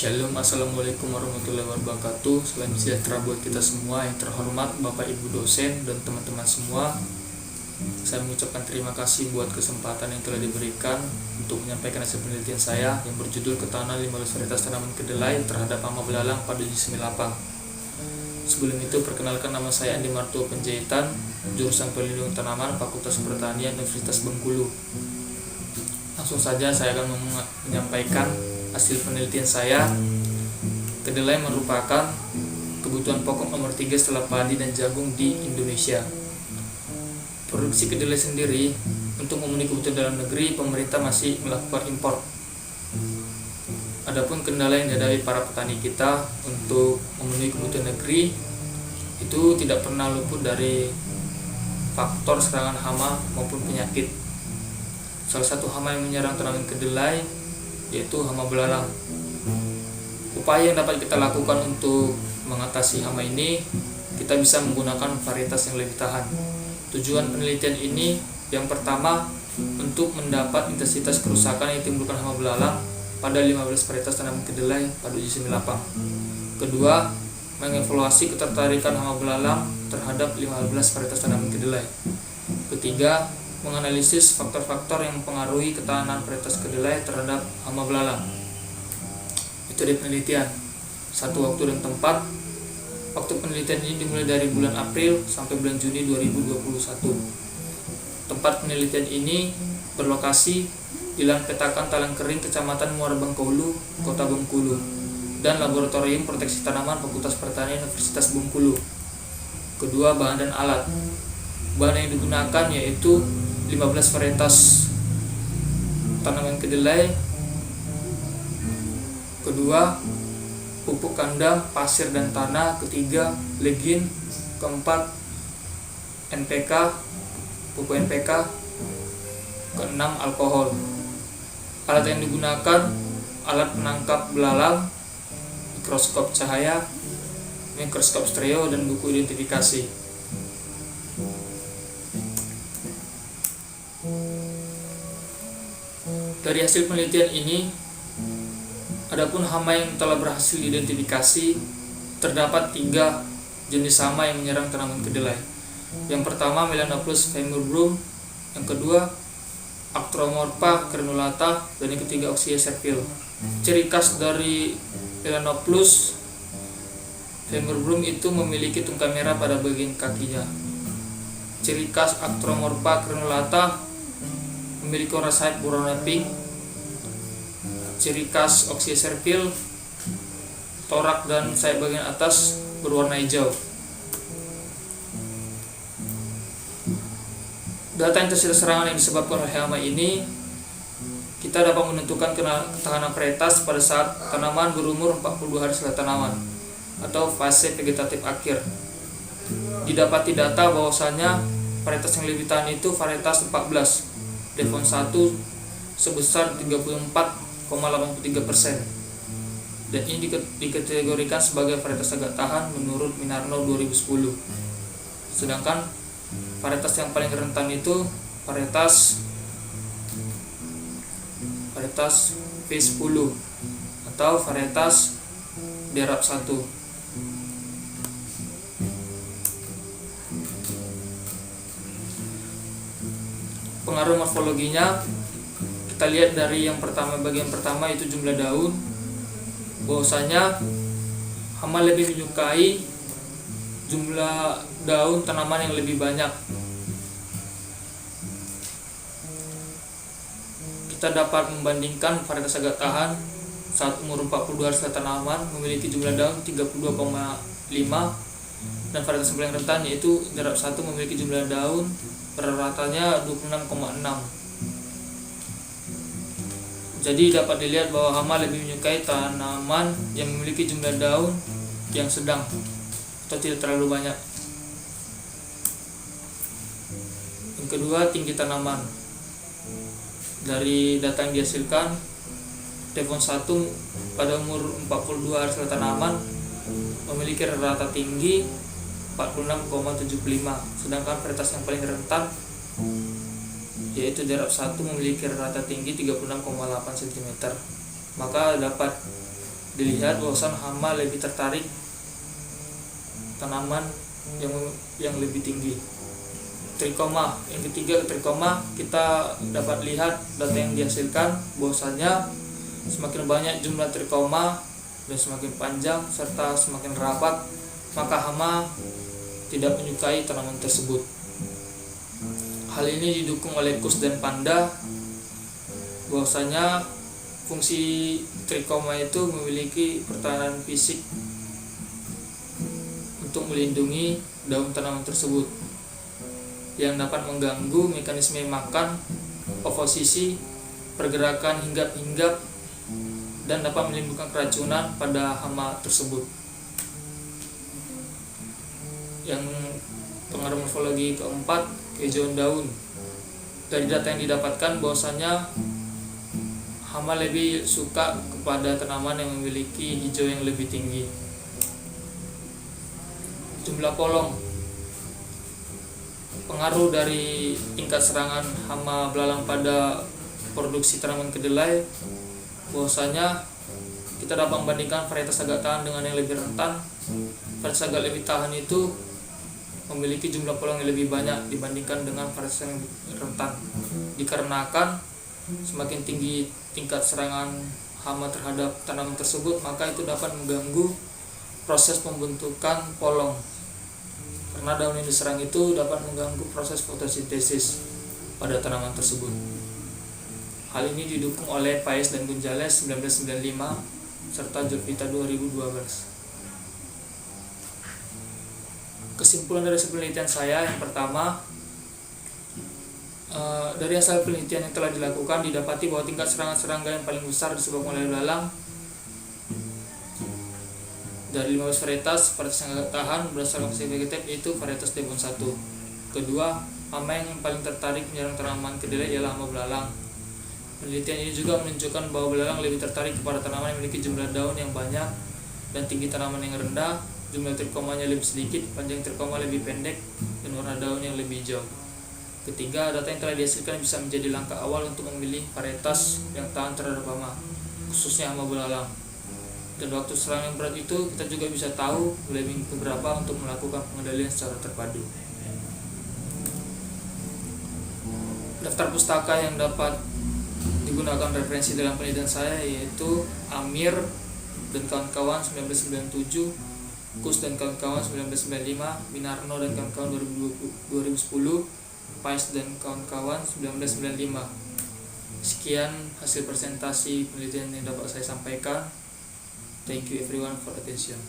Shalom, assalamualaikum warahmatullahi wabarakatuh. Salam sejahtera buat kita semua. Yang terhormat Bapak Ibu dosen dan teman-teman semua, saya mengucapkan terima kasih buat kesempatan yang telah diberikan untuk menyampaikan hasil penelitian saya yang berjudul Ketahanan 15 varietas tanaman kedelai terhadap hama belalang pada uji semilapang. Sebelum itu, perkenalkan, nama saya Andi Marto Penjahitan, jurusan Pelindungan Tanaman, Fakultas Pertanian, Universitas Bengkulu. Langsung saja saya akan menyampaikan hasil penelitian saya. Kedelai merupakan kebutuhan pokok nomor 3 setelah padi dan jagung di Indonesia. Produksi kedelai sendiri untuk memenuhi kebutuhan dalam negeri, pemerintah masih melakukan impor. Adapun kendala yang dihadapi para petani kita untuk memenuhi kebutuhan negeri itu tidak pernah luput dari faktor serangan hama maupun penyakit. Salah satu hama yang menyerang tanaman kedelai yaitu hama belalang. Upaya yang dapat kita lakukan untuk mengatasi hama ini, kita bisa menggunakan varietas yang lebih tahan. Tujuan penelitian ini yang pertama untuk mendapat intensitas kerusakan yang ditimbulkan hama belalang pada 15 varietas tanaman kedelai pada uji semilapang. Kedua, mengevaluasi ketertarikan hama belalang terhadap 15 varietas tanaman kedelai. Ketiga, menganalisis faktor-faktor yang mempengaruhi ketahanan varietas kedelai terhadap hama belalang. Metode penelitian: 1. Waktu dan tempat. Waktu penelitian ini dimulai dari bulan April sampai bulan Juni 2021. Tempat penelitian ini berlokasi di lahan petakan Talang Kering, Kecamatan Muara Bengkulu, Kota Bengkulu, dan Laboratorium Proteksi Tanaman Fakultas Pertanian Universitas Bengkulu. Kedua, bahan dan alat. Bahan yang digunakan yaitu 15 varietas tanaman kedelai. Kedua, pupuk kandang, pasir dan tanah. Ketiga, legin. Keempat, NPK, pupuk NPK. Keenam, alkohol. Alat yang digunakan: alat penangkap belalang, mikroskop cahaya, mikroskop stereo, dan buku identifikasi. Dari hasil penelitian ini, adapun hama yang telah berhasil diidentifikasi, terdapat 3 jenis hama yang menyerang tanaman kedelai. Yang pertama, Melanopus femuribrum, yang kedua, Actromorpha crenulata, dan yang ketiga, Oxyia cervil. Ciri khas dari Melanopus femuribrum itu memiliki tungkai merah pada bagian kakinya. Ciri khas Actromorpha crenulata memiliki warna sayap berwarna pink. Ciri khas Oxyia cervil, torak dan sayap bagian atas berwarna hijau. Data intensitas serangan yang disebabkan oleh hama ini, kita dapat menentukan ketahanan varietas pada saat tanaman berumur 42 hari setelah tanaman atau fase vegetatif akhir. Didapati data bahwasanya varietas yang lebih tahan itu varietas 14, Devon 1 sebesar 34,83%, dan ini dikategorikan sebagai varietas agak tahan menurut Minarno 2010. Sedangkan varietas yang paling rentan itu varietas V10 atau varietas Derap 1. Pengaruh morfologinya, kita lihat dari yang pertama, bagian pertama itu jumlah daun. Bahwasanya hama lebih menyukai jumlah daun tanaman yang lebih banyak. Kita dapat membandingkan varietas agak tahan saat umur 42 hari setelah tanaman memiliki jumlah daun 32,5, dan varietas yang paling rentan yaitu Derap 1 memiliki jumlah daun rata-ratanya 26,6. Jadi dapat dilihat bahwa hama lebih menyukai tanaman yang memiliki jumlah daun yang sedang atau tidak terlalu banyak. Yang kedua, tinggi tanaman. Dari data yang dihasilkan, Devon 1 pada umur 42 hari setelah tanaman memiliki rata tinggi 46,75, sedangkan varietas yang paling rentan yaitu Derap 1 memiliki rata tinggi 36,8 cm. Maka dapat dilihat bahwasan hama lebih tertarik tanaman yang lebih tinggi. Trikoma, yang ketiga trikoma, kita dapat lihat data yang dihasilkan bahwasanya semakin banyak jumlah trikoma dan semakin panjang serta semakin rapat, maka hama tidak menyukai tanaman tersebut. Hal ini didukung oleh Kuhs dan Panda bahwasanya fungsi trikoma itu memiliki pertahanan fisik untuk melindungi daun tanaman tersebut yang dapat mengganggu mekanisme makan, oposisi, pergerakan hinggap-hinggap, dan dapat menimbulkan keracunan pada hama tersebut. Yang pengaruh morfologi keempat, kehijauan daun. Dari data yang didapatkan bahwasanya hama lebih suka kepada tanaman yang memiliki hijau yang lebih tinggi. Jumlah polong. Pengaruh dari tingkat serangan hama belalang pada produksi tanaman kedelai bahwasanya kita dapat membandingkan varietas agak tahan dengan yang lebih rentan. Varietas agak lebih tahan itu memiliki jumlah polong yang lebih banyak dibandingkan dengan varietas yang rentan, dikarenakan semakin tinggi tingkat serangan hama terhadap tanaman tersebut, maka itu dapat mengganggu proses pembentukan polong. Karena daun yang diserang itu dapat mengganggu proses fotosintesis pada tanaman tersebut. Hal ini didukung oleh Paes dan Gonzales 1995 serta Jovita 2012. Kesimpulan dari penelitian saya, yang pertama, dari hasil penelitian yang telah dilakukan didapati bahwa tingkat serangan serangga yang paling besar disebabkan oleh belalang. Dari 15 varietas yang agak tahan berdasarkan fungsi vegetatif yaitu varietas Devon 1. Kedua, hama yang paling tertarik menyerang tanaman kedelai ialah hama belalang. Penelitian ini juga menunjukkan bahwa belalang lebih tertarik kepada tanaman yang memiliki jumlah daun yang banyak dan tinggi tanaman yang rendah, jumlah trikomanya lebih sedikit, panjang trikoma lebih pendek, dan warna daun yang lebih hijau. Ketiga, data yang telah dihasilkan bisa menjadi langkah awal untuk memilih varietas yang tahan terhadap hama, khususnya hama belalang. Dan waktu serang yang berat itu kita juga bisa tahu mulai minggu keberapa untuk melakukan pengendalian secara terpadu. Daftar pustaka yang dapat digunakan referensi dalam penelitian saya yaitu Amir dan kawan-kawan 1997, Kuhs dan kawan-kawan 1995, Minarno dan kawan-kawan 2010, Paes dan kawan-kawan 1995. Sekian hasil presentasi penelitian yang dapat saya sampaikan. Thank you everyone for attention.